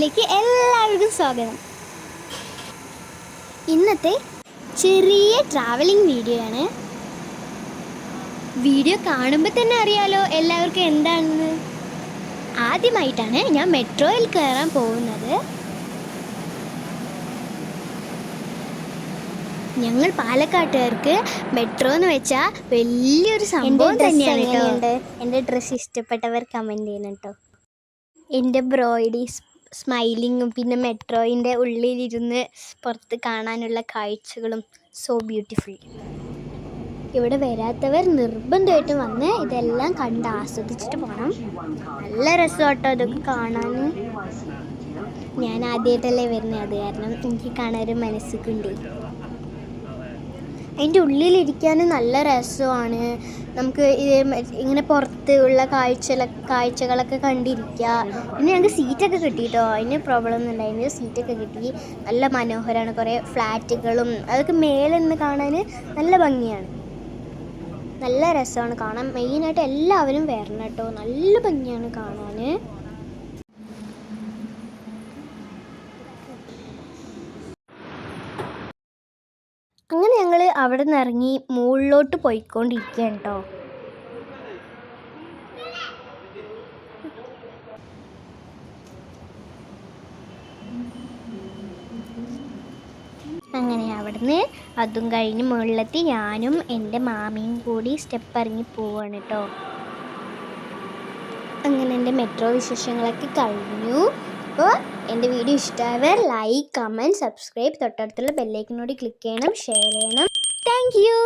ചാനലിലേക്ക് എല്ലാവർക്കും സ്വാഗതം. ഇന്നത്തെ ചെറിയ ട്രാവലിംഗ് വീഡിയോ ആണ്. വീഡിയോ കാണുമ്പോൾ തന്നെ അറിയാലോ എല്ലാവർക്കും എന്താണെന്ന്. ആദ്യമായിട്ടാണ് ഞാൻ മെട്രോയിൽ കയറാൻ പോകുന്നത്. ഞങ്ങൾ പാലക്കാട്ടുകാർക്ക് മെട്രോ എന്ന് വെച്ചാൽ വലിയൊരു സംഭവം തന്നെയാണ് കേട്ടോ. എൻ്റെ ഡ്രസ്സ് ഇഷ്ടപ്പെട്ടവർ കമൻറ്റ് ചെയ്യണം കേട്ടോ. എൻ്റെ ബ്രോയിഡി സ്മൈലിങ്ങും പിന്നെ മെട്രോയിൻ്റെ ഉള്ളിലിരുന്ന് പുറത്ത് കാണാനുള്ള കാഴ്ചകളും സോ ബ്യൂട്ടിഫുൾ. ഇവിടെ വരാത്തവർ നിർബന്ധമായിട്ടും വന്ന് ഇതെല്ലാം കണ്ട് ആസ്വദിച്ചിട്ട് പോകണം. നല്ല രസമാട്ടോ ഇതൊക്കെ കാണാൻ. ഞാൻ ആദ്യമായിട്ടല്ലേ വരുന്നത്, അത് കാരണം എനിക്ക് കാണാൻ ഒരു മനസ്സുക്കുണ്ട്. അതിൻ്റെ ഉള്ളിലിരിക്കാനും നല്ല രസമാണ്. നമുക്ക് ഇങ്ങനെ പുറത്ത് ഉള്ള കാഴ്ചകളൊക്കെ കണ്ടിരിക്കുക. പിന്നെ ഞങ്ങൾക്ക് സീറ്റൊക്കെ കിട്ടിയിട്ടോ, അതിന് പ്രോബ്ലം ഒന്നും ഉണ്ടായിരുന്നു. സീറ്റൊക്കെ കിട്ടി. നല്ല മനോഹരമാണ്. കുറേ ഫ്ലാറ്റുകളും അതൊക്കെ മേലെ നിന്ന് കാണാൻ നല്ല ഭംഗിയാണ്. നല്ല രസമാണ് കാണാൻ. മെയിനായിട്ട് എല്ലാവരും വരണം കേട്ടോ, നല്ല ഭംഗിയാണ് കാണാൻ. അങ്ങനെ ഞങ്ങൾ അവിടെ നിന്ന് ഇറങ്ങി മുകളിലോട്ട് പോയിക്കൊണ്ടിരിക്കുകയാണ് കേട്ടോ. അങ്ങനെ അവിടുന്ന് അതും കഴിഞ്ഞ് മുകളിലെത്തി ഞാനും എൻ്റെ മാമിയും കൂടി സ്റ്റെപ്പ് ഇറങ്ങി പോവാണ് കേട്ടോ. അങ്ങനെ എൻ്റെ മെട്രോ വിശേഷങ്ങളൊക്കെ കഴിഞ്ഞു. അപ്പോൾ എൻ്റെ വീഡിയോ ഇഷ്ടമായവർ ലൈക്ക്, കമൻറ്റ്, സബ്സ്ക്രൈബ്, തൊട്ടടുത്തുള്ള ബെല്ലൈക്കനോട് ക്ലിക്ക് ചെയ്യണം, ഷെയർ ചെയ്യണം. Thank you.